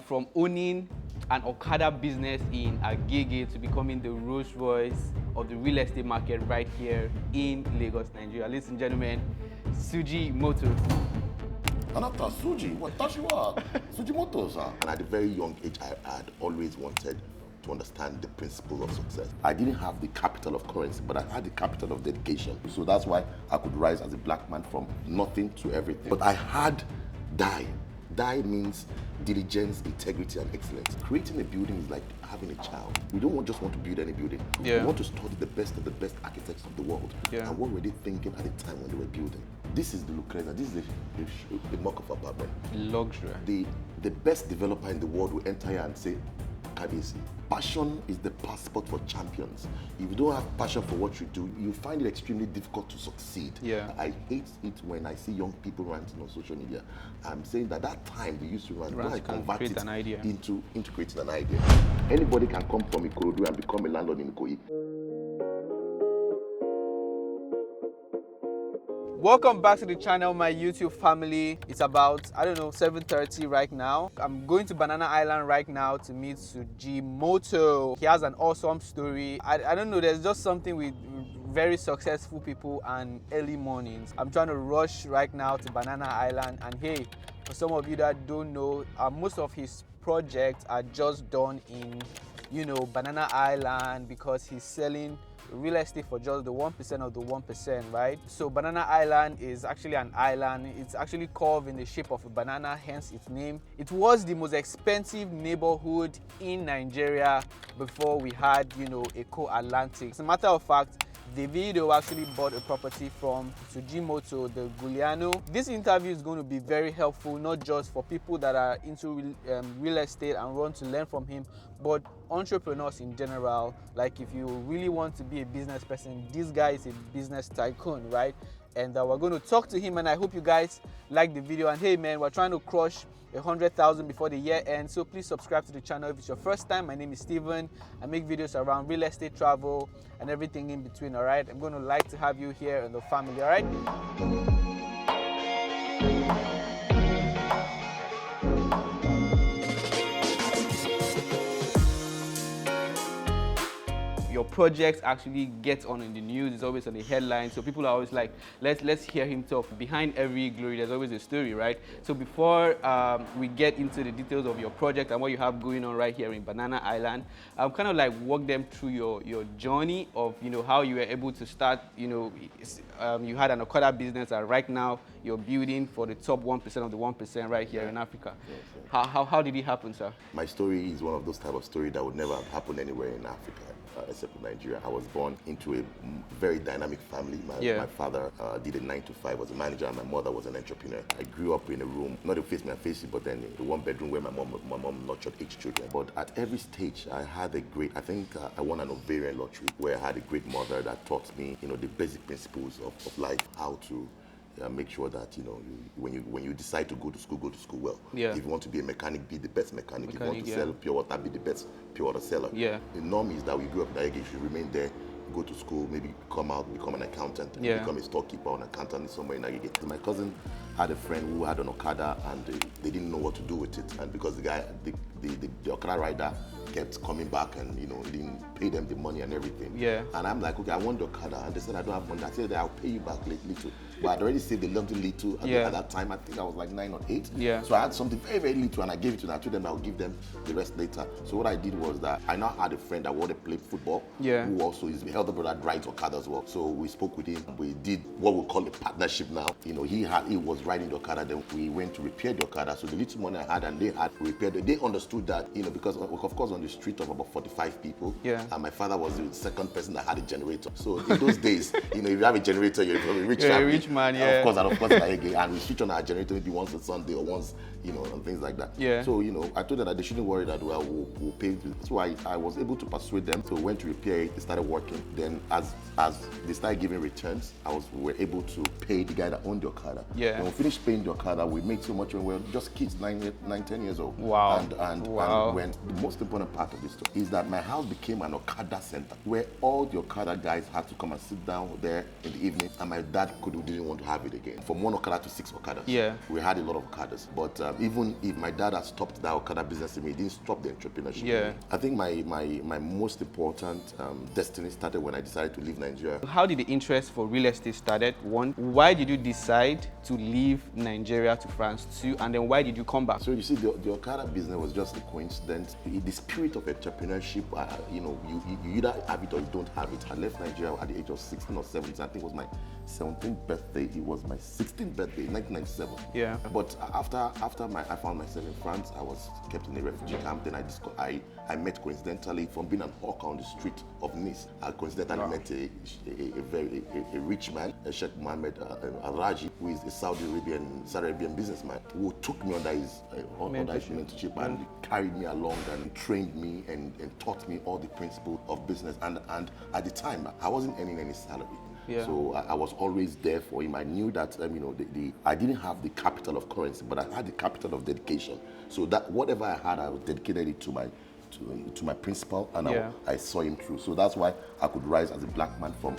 from owning an Okada business in Agege to becoming the Rolls Royce of the real estate market right here in Lagos, Nigeria. Ladies and gentlemen, Suji Moto. Anata, Suji, what does you are? Suji Moto, sir. And at a very young age, I had always wanted to understand the principle of success. I didn't have the capital of currency, but I had the capital of dedication. So that's why I could rise as a black man from nothing to everything. But I had die. Die means diligence, integrity, and excellence. Creating a building is like having a child. We don't just want to build any building. We want to study the best of the best architects of the world. And what were they thinking at the time when they were building? This is the Lucrezia. This is the mock-up apartment. Luxury. The best developer in the world will enter here and say, Kabisi. Passion is the passport for champions. If you don't have passion for what you do, you find it extremely difficult to succeed. I hate it when I see young people ranting on social media. I'm saying that time they used to rant, I convert it into creating an idea. Anybody can come from Ikorodu and become a landlord in Ikoyi. Welcome back to the channel, my YouTube family. It's about, 7:30 right now. I'm going to Banana Island right now to meet Suji Moto. He has an awesome story. I don't know, there's just something with very successful people and early mornings. I'm trying to rush right now to Banana Island, and hey, for some of you that don't know, most of his projects are just done in, Banana Island, because he's selling real estate for just the 1% of the 1%, right? So Banana Island is actually an island. It's actually carved in the shape of a banana, hence its name. It was the most expensive neighborhood in Nigeria before we had, Eco Atlantic. As a matter of fact, Davido actually bought a property from Suji Moto, the Giuliano. This interview is going to be very helpful, not just for people that are into real estate and want to learn from him, but entrepreneurs in general. Like if you really want to be a business person, this guy is a business tycoon, right? And we're going to talk to him, and I hope you guys like the video. And hey man, we're trying to crush 100,000 before the year ends, so please subscribe to the channel if it's your first time. My name is Steven. I make videos around real estate, travel, and everything in between. All right, I'm going to like to have you here in the family. All right. Your projects actually get on in the news. It's always on the headlines, so people are always like, let's hear him talk. Behind every glory, there's always a story, right? So before we get into the details of your project and what you have going on right here in Banana Island, I'm kind of like walk them through your journey of how you were able to start. You had an Okada business, and right now you're building for the top 1% of the 1% right here in Africa. How did it happen, sir? My story is one of those type of stories that would never have happened anywhere in Africa. Except in Nigeria. I was born into a very dynamic family. My father did a 9-to-5, was a manager, and my mother was an entrepreneur. I grew up in a room, not a face me and face it, but then a one bedroom where my mom nurtured 8 children. But at every stage, I had I won an ovarian lottery where I had a great mother that taught me, the basic principles of life, how to make sure that when you decide to go to school well. If you want to be a mechanic, be the best mechanic. If you want to sell pure water, be the best pure water seller. The norm is that we grew up in Agege, you should remain there, go to school, maybe come out, become an accountant, and become a storekeeper or an accountant somewhere in Agege. My cousin had a friend who had an Okada, and they didn't know what to do with it. And because the Okada rider kept coming back and he didn't pay them the money and everything. And I'm like, okay, I want the Okada, and they said I don't have money. I said I'll pay you back little. But I'd already saved a little at that time. I think I was like 9 or 8. So I had something very, very little, and I gave it to them. I told them I'll give them the rest later. So what I did was that I now had a friend that wanted to play football, who also is the elder brother that rides Okada as well. So we spoke with him. We did what we call a partnership now. He was riding the Okada. Then we went to repair the Okada. So the little money I had and they had repaired it. They understood that, because of course on the street of about 45 people, and my father was the second person that had a generator. So in those days, if you have a generator, you're a rich family. Man, Of course, and we switch on our generator maybe once a Sunday or once, and things like that. So, I told them that they shouldn't worry that we'll pay. So I was able to persuade them. So we went to repair it, they started working. Then as they started giving returns, we were able to pay the guy that owned the Okada. When we finished paying the Okada, we made so much when we were just kids, 9, 10 years old. And when the most important part of this story is that my house became an Okada center where all the Okada guys had to come and sit down there in the evening, and my dad didn't want to have it again. From 1 Okada to 6 Okadas. Yeah. We had a lot of Okadas. But even if my dad had stopped that Okada business in me, he didn't stop the entrepreneurship. Yeah. I think my most important destiny started when I decided to leave Nigeria. How did the interest for real estate started? One, why did you decide to leave Nigeria to France? Two, and then why did you come back? So you see, the Okada business was just a coincidence. The spirit of entrepreneurship, you either have it or you don't have it. I left Nigeria at the age of 16 or 17. I think it was my 17th birthday. It was my 16th birthday, 1997. Yeah. But after I found myself in France, I was kept in a refugee camp. Then I met coincidentally, from being an hawker on the street of Nice, I coincidentally met a rich man, Sheikh Mohammed Al-Raji, who is a Saudi Arabian businessman, who took me under his mentorship and carried me along and trained me and taught me all the principles of business. And at the time, I wasn't earning any salary. Yeah. So I was always there for him. I knew that I didn't have the capital of currency, but I had the capital of dedication. So that whatever I had, I dedicated it to my principal, and I saw him through. So that's why I could rise as a black man from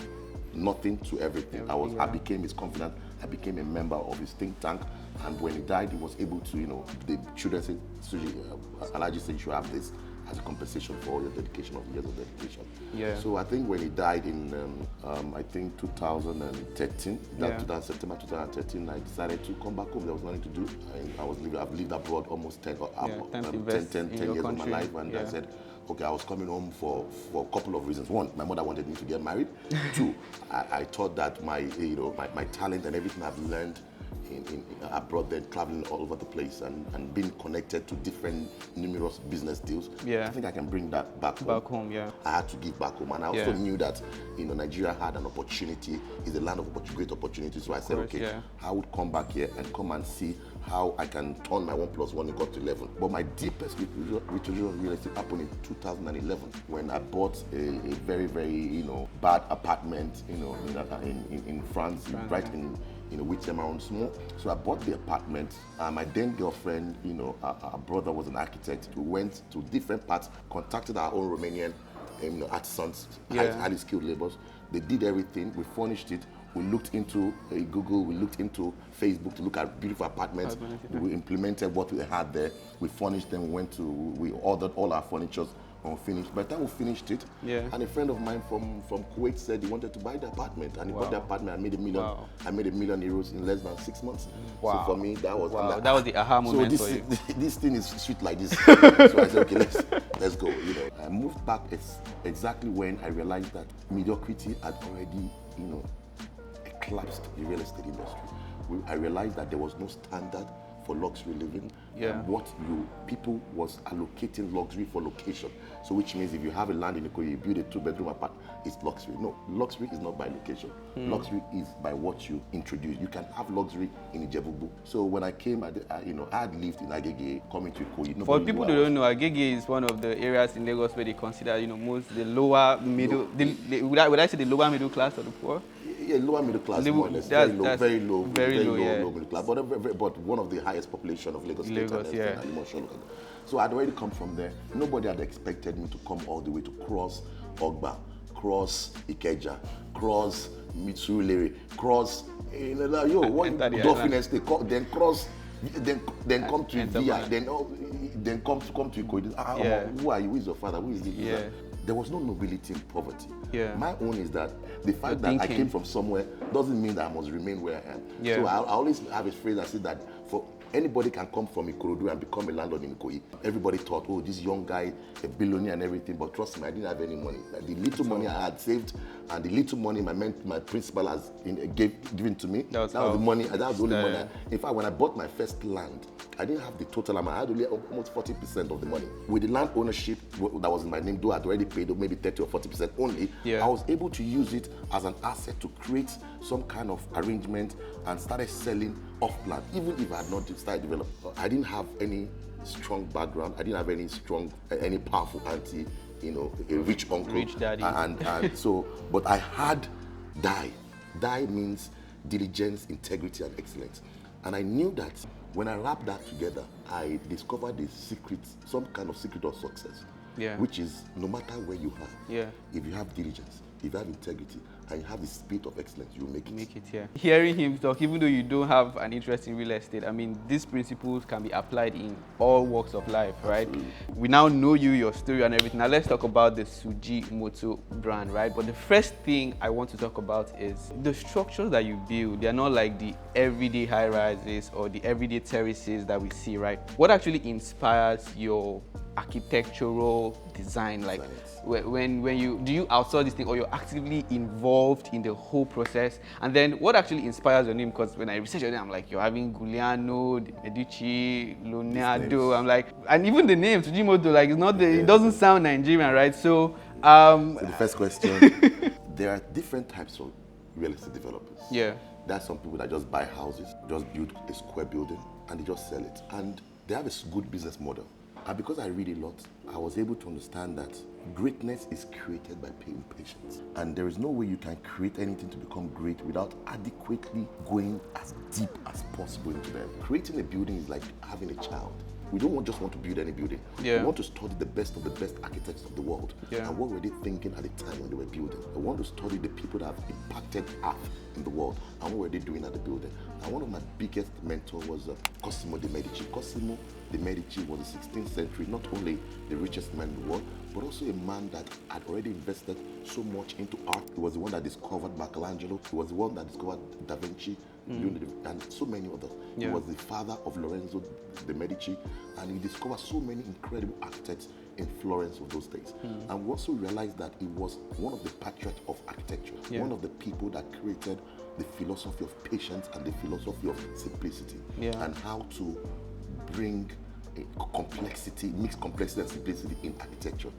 nothing to everything. I became his confidant. I became a member of his think tank. And when he died, he was able to, the children said, Suji, Alaji said you should have this as a compensation for all your dedication of years of dedication. Yeah. So I think when he died in, I think 2013, September 2013, I decided to come back home. There was nothing to do. I've lived abroad almost 10 years of my life, and I said, okay, I was coming home for a couple of reasons. One, my mother wanted me to get married. Two, I thought that my talent and everything I've learned abroad, then traveling all over the place and being connected to different numerous business deals. Yeah. I think I can bring that back home. Yeah. I had to give back home, and I also knew that Nigeria had an opportunity, is a land of great opportunities. So I said, I would come back here and come and see how I can turn my 1 + 1 equal to 11. But my deepest real estate happened in 2011 when I bought a very, very bad apartment in France, right in Whittier-Mount-Small. So I bought the apartment. My then girlfriend, our brother was an architect. We went to different parts, contacted our own Romanian artisans, highly skilled laborers. They did everything. We furnished it. We looked into Google, we looked into Facebook to look at beautiful apartments. We implemented what we had there. We furnished them. We ordered all our furniture unfinished. By the time we finished it, and a friend of mine from Kuwait said he wanted to buy the apartment, and he bought the apartment. I made €1 million. I made €1 million in less than 6 months. So for me, that was that was the aha moment for you. This thing is sweet like this. So I said, okay, let's go. I moved back exactly when I realized that mediocrity had already collapsed the real estate industry. I realized that there was no standard for luxury living. People was allocating luxury for location. So which means if you have a land in Ndukwu, you build a 2-bedroom apartment, it's luxury. No, luxury is not by location. Luxury is by what you introduce. You can have luxury in Ijebu. So when I came, I had lived in Agege, coming to Ikoyi. For people who don't know, Agege is one of the areas in Lagos where they consider, most the lower middle. Would I say the lower middle class or the poor? Yeah, lower middle class, more or less. Very low middle class. But one of the highest population of Lagos State. So I'd already come from there. Nobody had expected me to come all the way to cross Ogba, cross Ikeja, cross Mitsurulere, cross Dolphin Estate, then cross, then come to VI, then come to Ikoyi. Who are you? Who is your father? Who is this? There was no nobility in poverty. My own is that the fact that I came from somewhere doesn't mean that I must remain where I am. So I always have a phrase that says that for anybody can come from Ikorodu and become a landlord in Ikoyi. Everybody thought, oh, this young guy, a billionaire and everything, but trust me, I didn't have any money. Like, the little money I had saved and the little money my principal has given to me, that was the money. That was the only money. In fact, when I bought my first land, I didn't have the total amount. I had only almost 40% of the money. With the land ownership that was in my name, though I'd already paid maybe 30 or 40% only, I was able to use it as an asset to create some kind of arrangement and started selling off plan. Even if I had not started developing, I didn't have any strong background. I didn't have any powerful auntie, a rich uncle. Rich daddy. And so, but I had DIE. DIE means diligence, integrity, and excellence. And I knew that when I wrapped that together, I discovered some kind of secret of success. which is no matter where you are, if you have diligence, if you have integrity, and you have the spirit of excellence, you will make it. Hearing him talk, even though you don't have an interest in real estate, I mean, these principles can be applied in all walks of life, right? Absolutely. We now know you, your story, and everything. Now let's talk about the Suji Moto brand, right? But the first thing I want to talk about is the structures that you build. They're not like the everyday high rises or the everyday terraces that we see, right? What actually inspires your architectural design? Like when you do you outsource this thing, or you're actively involved in the whole process? And then what actually inspires your name? Because when I research your name, I'm like, you're having Giuliano, Medici, Leonardo. I'm like, and even the name Suji Moto, like, it's not it doesn't sound Nigerian, right? So so the first question, there are different types of real estate developers. There are some people that just buy houses, just build a square building, and they just sell it, and they have a good business model. And because I read a lot, I was able to understand that greatness is created by paying patience. And there is no way you can create anything to become great without adequately going as deep as possible into them. Creating a building is like having a child. We don't just want to build any building. We want to study the best of the best architects of the world. And what were they thinking at the time when they were building? I want to study the people that have impacted Earth in the world, and what were they doing at the building. And one of my biggest mentors was Cosimo de' Medici. Cosimo de' Medici was the 16th century, not only the richest man in the world, but also a man that had already invested so much into art. He was the one that discovered Michelangelo. He was the one that discovered Da Vinci, and so many others. He was the father of Lorenzo de' Medici, and he discovered so many incredible architects in Florence of those days. And we also realized that he was one of the patriots of architecture, one of the people that created the philosophy of patience and the philosophy of simplicity, and how to bring complexity, mix complexity and simplicity in architecture.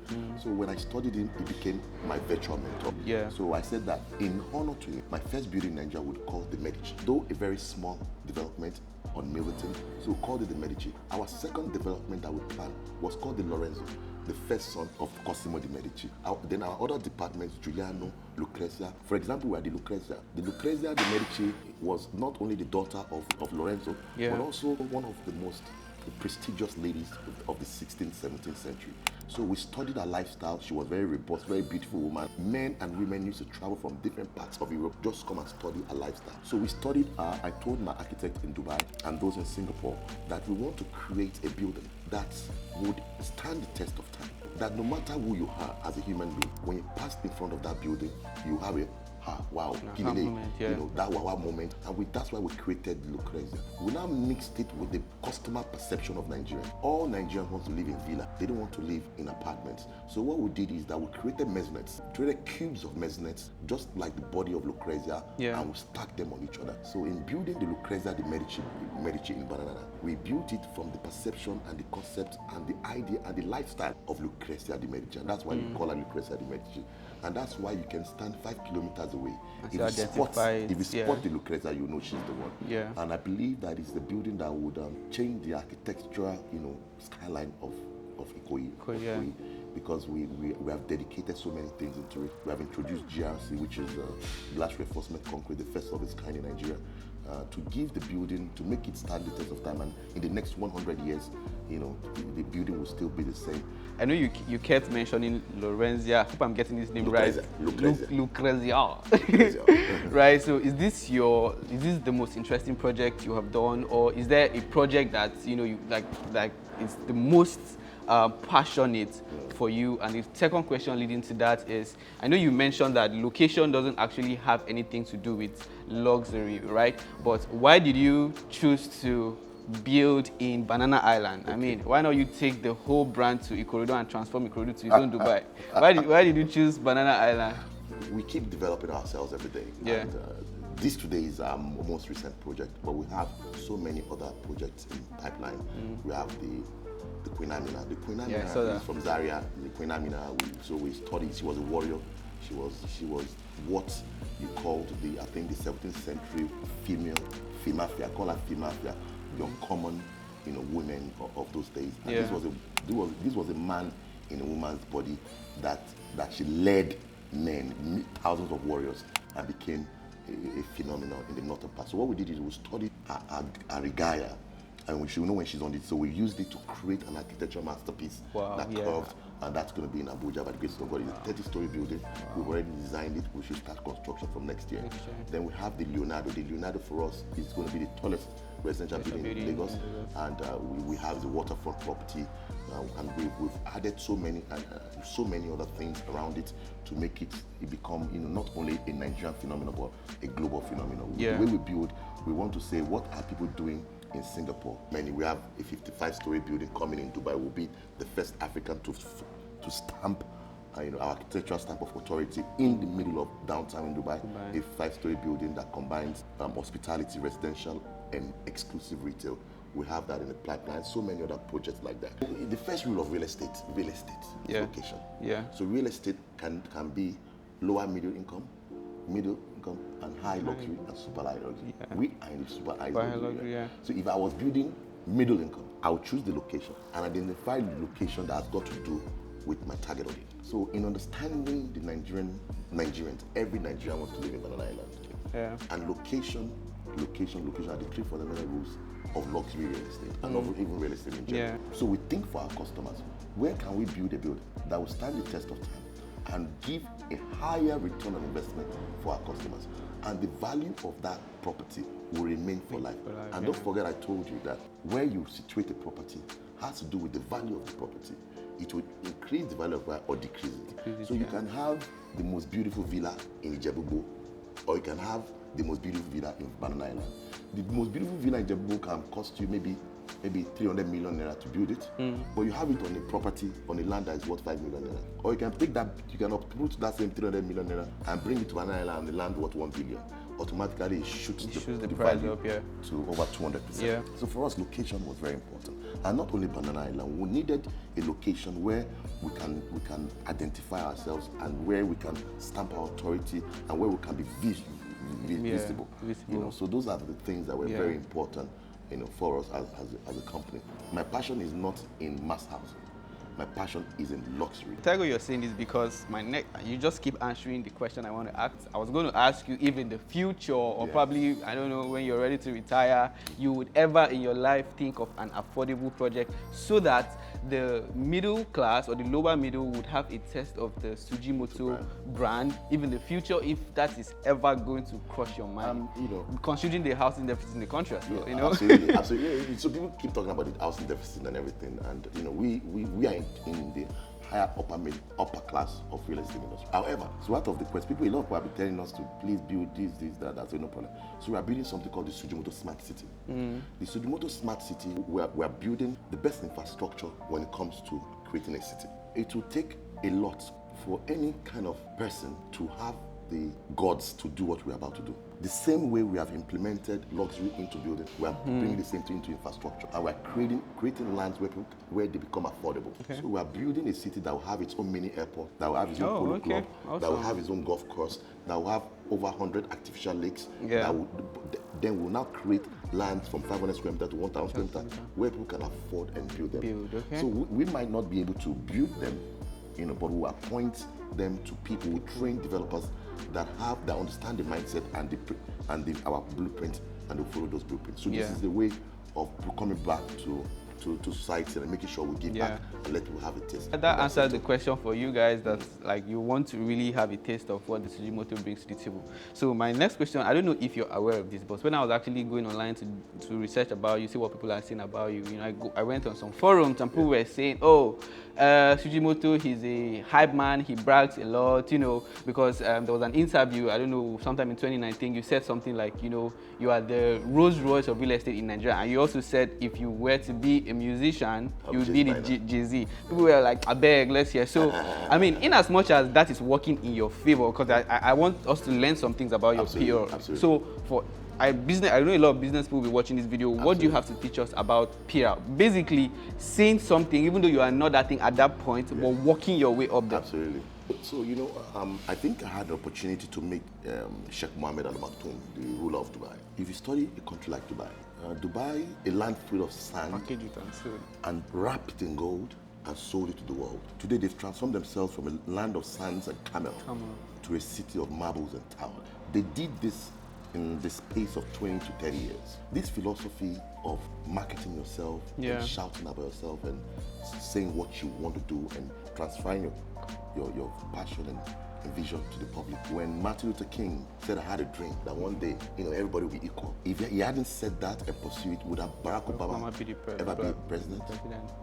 So when I studied him, he became my virtual mentor. So I said that in honor to him, my first building in Nigeria would call the Medici, though a very small development on Milton, so we called it the Medici. Our second development that we planned was called the Lorenzo, the first son of Cosimo de' Medici. Then our other departments, Giuliano, Lucrezia. For example, we had the Lucrezia. The Lucrezia de' Medici was not only the daughter of Lorenzo, but also one of the most prestigious ladies of the 16th, 17th century. So we studied her lifestyle. She was very robust, very beautiful woman. Men and women used to travel from different parts of Europe just come and study her lifestyle. So we studied her. I told my architect in Dubai and those in Singapore that we want to create a building that would stand the test of time. That no matter who you are as a human being, when you pass in front of that building, you have a wow, that wow moment. And that's why we created Lucrezia. We now mixed it with the customer perception of Nigeria. All Nigerians want to live in villa. They don't want to live in apartments. So what we did is that we created maisonettes, created cubes of maisonettes, just like the body of Lucrezia, and we stacked them on each other. So in building the Lucrezia de' Medici in Banana, we built it from the perception and the concept and the idea and the lifestyle of Lucrezia de' Medici. And that's why we call her Lucrezia de' Medici. And that's why you can stand 5 kilometers away. If you spot the Lucrezia, you know she's the one. And I believe that is the building that would change the architectural, skyline of Ikoyi. Because we have dedicated so many things into it. We have introduced GRC, which is glass reinforcement concrete, the first of its kind in Nigeria, to give the building, to make it stand the test of time. And in the next 100 years, the building will still be the same. I know you kept mentioning Lorenzia. I hope I'm getting this name right. Lucrezia. Right. So is this the most interesting project you have done, or is there a project that you like it's the most passionate for you? And the second question leading to that is, I know you mentioned that location doesn't actually have anything to do with luxury, right? But why did you choose to build in Banana Island? I mean, why not you take the whole brand to Ikorodu and transform Ikorodu to its own Dubai? Why did you choose Banana Island? We keep developing ourselves every day. And, this today is our most recent project, but we have so many other projects in pipeline. We have the Queen Amina. The Queen Amina is from Zaria. The Queen Amina, we studied. She was a warrior. She was what you called the 17th century female mafia. I call her female mafia. The uncommon, women of those days. And this was a man in a woman's body that she led men, thousands of warriors, and became a phenomenon in the northern part. So what we did is we studied her regaya, and we should know when she's on it. So we used it to create an architectural masterpiece that curved and that's going to be in Abuja by the grace of God. It's a 30-story building. We've already designed it. We should start construction from next year. Then we have the Leonardo. The Leonardo for us is going to be the tallest residential building in Lagos, and we have the waterfront property, and we've added so many other things around it to make it become not only a Nigerian phenomenon but a global phenomenon. The way we build, we want to say, what are people doing in Singapore? We have a 55-story building coming in Dubai. Will be the first African to stamp our architectural stamp of authority in the middle of downtown in Dubai. A 5-story building that combines hospitality, residential, and exclusive retail. We have that in the pipeline. So many other projects like that. The first rule of real estate is location. So real estate can be lower middle income, and high luxury and super high luxury. We are in the super high luxury. So if I was building middle income, I would choose the location and identify the location that has got to do with my target audience. So in understanding the Nigerians, every Nigerian wants to live in Banana Island. And location are the three fundamental rules of luxury real estate and of even real estate in general. So we think for our customers, where can we build a building that will stand the test of time and give a higher return on investment for our customers, and the value of that property will remain for life. And don't forget, I told you that where you situate a property has to do with the value of the property. It will increase the value of it or decrease it. So you can have the most beautiful villa in Ijebu, or you can have the most beautiful villa in Banana Island. The most beautiful villa in Ijebu can cost you maybe 300 million naira to build it, but you have it on a property, on a land that is worth 5 million naira. Or you can take that, you can uproot that same 300 million naira and bring it to Banana Island, and the land worth 1 billion. Automatically it shoots the price up to over 200%. So for us, location was very important. And not only Banana Island, we needed a location where we can identify ourselves and where we can stamp our authority and where we can be visible. So those are the things that were very important for us as a company. My passion is not in mass housing. My passion is in luxury. Tego, you're saying this because you just keep answering the question I want to ask. I was going to ask you if in the future, or probably, I don't know, when you're ready to retire, you would ever in your life think of an affordable project so that the middle class or the lower middle would have a taste of the Suji Moto brand, even in the future, if that is ever going to cross your mind. Considering the housing deficit in the country as well, Absolutely. So people keep talking about the housing deficit and everything, and we are in the higher upper class of real estate industry. However, so out of the quest, a lot of people have been telling us to please build this, that, so no problem. So we are building something called the Suji Moto Smart City. The Suji Moto Smart City, we are building the best infrastructure when it comes to creating a city. It will take a lot for any kind of person to have the gods to do what we're about to do. The same way we have implemented luxury into building, we are bringing the same thing into infrastructure, and we're creating lands where they become affordable. So we are building a city that will have its own mini airport, that will have its own polo club, that will have its own golf course, that will have over 100 artificial lakes. Then we'll now create lands from 500 square meters to 1,000 square meters where people can afford and build them. So we might not be able to build them, but we'll appoint them to people, we train developers that understand the mindset and our blueprint, and they follow those blueprints. So this is the way of coming back to society and making sure we give back and let people have a taste. That answers the question for you guys that you want to really have a taste of what the Suji Moto brings to the table. So my next question, I don't know if you're aware of this, but when I was actually going online to research about you, see what people are saying about you, I went on some forums and people were saying, Suji Moto, he's a hype man, he brags a lot, because there was an interview, I don't know, sometime in 2019, you said something like, you are the Rolls Royce of real estate in Nigeria, and you also said if you were to be a musician, you would be the Jay-Z. People were like, I beg, let's hear. So, I mean, in as much as that is working in your favor, because I want us to learn some things about your PR. So, I know a lot of business people will be watching this video. What do you have to teach us about PR? Basically, saying something, even though you are not that thing at that point, but working your way up there. Absolutely. So, I think I had the opportunity to meet Sheikh Mohammed Al Maktoum, the ruler of Dubai. If you study a country like Dubai, a land full of sand, and wrapped it in gold and sold it to the world. Today, they've transformed themselves from a land of sands and camel to a city of marbles and towers. They did this in the space of 20 to 30 years. This philosophy of marketing yourself, and shouting about yourself, and saying what you want to do, and transferring your passion and vision to the public. When Martin Luther King said, I had a dream that one day, everybody will be equal. If he hadn't said that and pursued it, would have Barack Obama ever be president?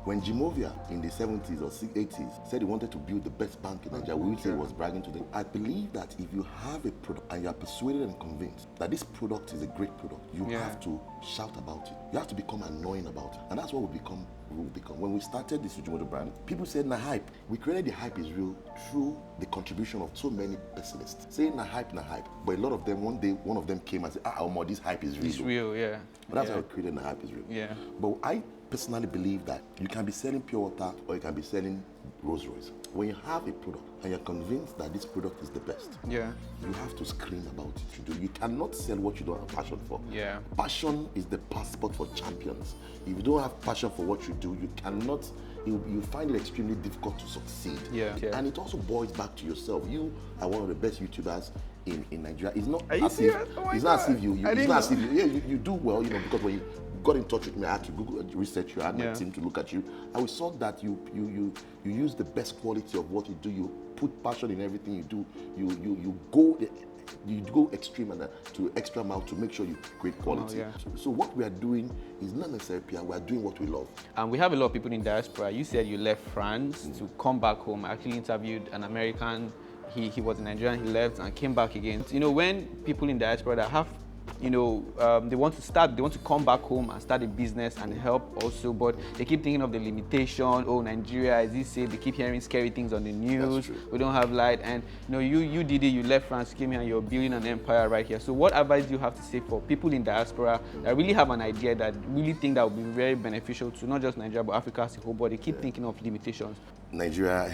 When Jim Ovia in the 70s or 80s said he wanted to build the best bank in Nigeria, we would say he was bragging to them. I believe that if you have a product and you are persuaded and convinced that this product is a great product, you have to shout about it. You have to become annoying about it. And that's what we become. When we started the Suji Moto brand, people said, na hype. We created the hype is real through the contribution of so many pessimists. Saying na hype. But a lot of them, one day, one of them came and said, Omar, this hype is real. It's real, yeah. But that's how we created na hype is real. Yeah. But I personally believe that you can be selling pure water or you can be selling Rolls Royce. When you have a product and you're convinced that this product is the best, you have to scream about it. You cannot sell what you don't have passion for. Yeah. Passion is the passport for champions. If you don't have passion for what you do, you cannot. You find it extremely difficult to succeed. Yeah. And it also boils back to yourself. You are one of the best YouTubers in Nigeria. It's not Are you serious? Oh my it's God. not as if you do well, because when you got in touch with me, I had to Google research you, I had my team to look at you. And we saw that you use the best quality of what you do. You put passion in everything you do. You go extreme and to extra mile to make sure you create quality. So what we are doing is not necessarily PR, we are doing what we love. And we have a lot of people in diaspora. You said you left France to come back home. I actually interviewed an American. He was in Nigeria, he left and came back again. When people in diaspora that have they want to come back home and start a business and help also, but they keep thinking of the limitation. Oh, Nigeria, as you say, they keep hearing scary things on the news. We don't have light. And you did it, you left France, came here, and you're building an empire right here. So what advice do you have to say for people in diaspora that really have an idea, that really think that would be very beneficial to not just Nigeria, but Africa as a whole, but they keep thinking of limitations? Nigeria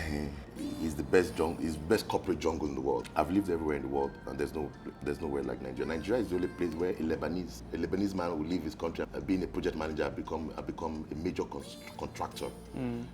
is the best corporate jungle in the world. I've lived everywhere in the world, and there's nowhere like Nigeria. Nigeria is the only place where a Lebanese man will leave his country, being a project manager, become a major contractor. And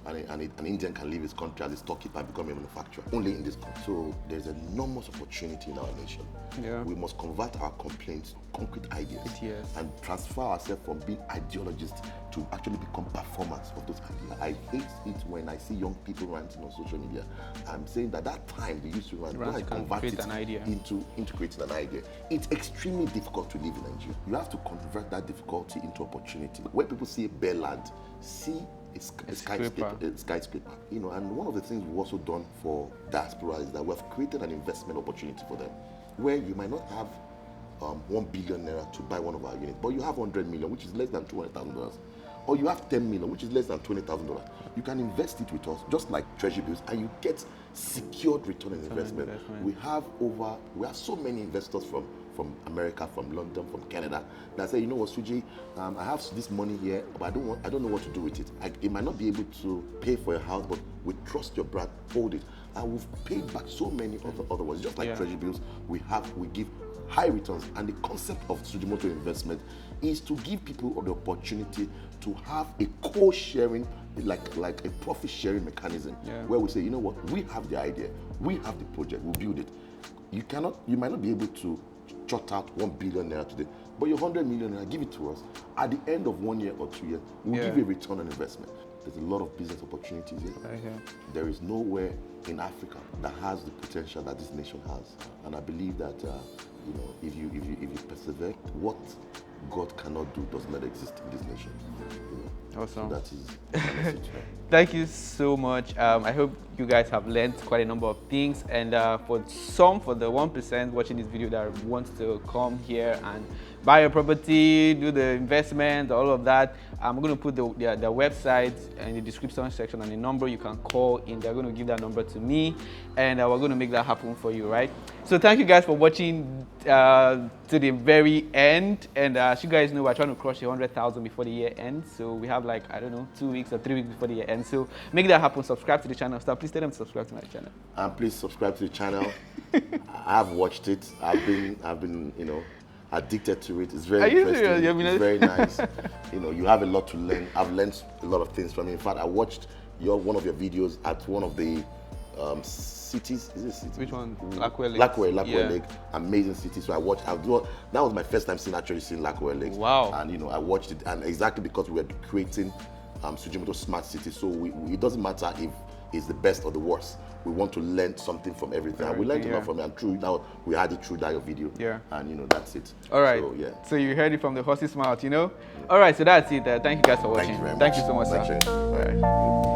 an Indian can leave his country as a storekeeper and become a manufacturer. Only in this country. So there's enormous opportunity in our nation. Yeah. We must convert our complaints to concrete ideas and transfer ourselves from being ideologists to actually become performers of those ideas. I hate it when I see young people ranting on social media. I'm saying that time they used to rant, I convert it into creating an idea. It's extremely difficult to live in Nigeria. You have to convert that difficulty into opportunity. When people see a bare land, see a skyscraper. And one of the things we've also done for diaspora is that we've created an investment opportunity for them, where you might not have 1 billion naira to buy one of our units, but you have 100 million, which is less than $200,000, or you have 10 million, which is less than $20,000. You can invest it with us, just like treasury bills, and you get secured return on investment. We have so many investors from America, from London, from Canada, that say, what, Suji, I have this money here, but I don't know what to do with it. It might not be able to pay for a house, but we trust your brand, hold it. And we've paid back so many other ones, just like treasury bills. We give high returns, and the concept of Suji Moto investment is to give people the opportunity to have a co-sharing, like a profit-sharing mechanism, where we say, what, we have the idea, we have the project, we'll build it. You might not be able to chart out 1 billion naira today, but your 100 million naira, give it to us. At the end of 1 year or 2 years, we'll give you a return on investment. There's a lot of business opportunities here. There is nowhere in Africa that has the potential that this nation has, and I believe that if you persevere, what God cannot do does not exist in this nation. Awesome. So that is my message. Thank you so much. I hope you guys have learned quite a number of things, and for the 1% watching this video that wants to come here and buy a property, do the investment, all of that, I'm going to put the website in the description section and the number you can call in. They're going to give that number to me, and we're going to make that happen for you, right? So thank you guys for watching to the very end, and as you guys know, we're trying to crush 100,000 before the year ends, so we have 2 weeks or 3 weeks before the year ends. So make that happen. Subscribe to the channel. Please tell them to subscribe to my channel. And please subscribe to the channel. I've watched it. I've been addicted to it. It's very interesting. It's very nice. You have a lot to learn. I've learned a lot of things from it. In fact, I watched one of your videos at one of the cities. Is it city? Which one? Lakwe Lake. Lakwe Lake. Amazing city. So I watched. That was my first time seeing Lakwe Lake. Wow. And I watched it, and exactly because we were creating Suji Moto Smart City. So it doesn't matter if it's the best or the worst. We want to learn something from everything. And we learned a lot from it, and through that, we had it through that video. Yeah. And that's it. All right. So, yeah. So you heard it from the horse's mouth, All right, so that's it. Thank you guys for watching. Thank you very much. Thank you so much, sir. All right.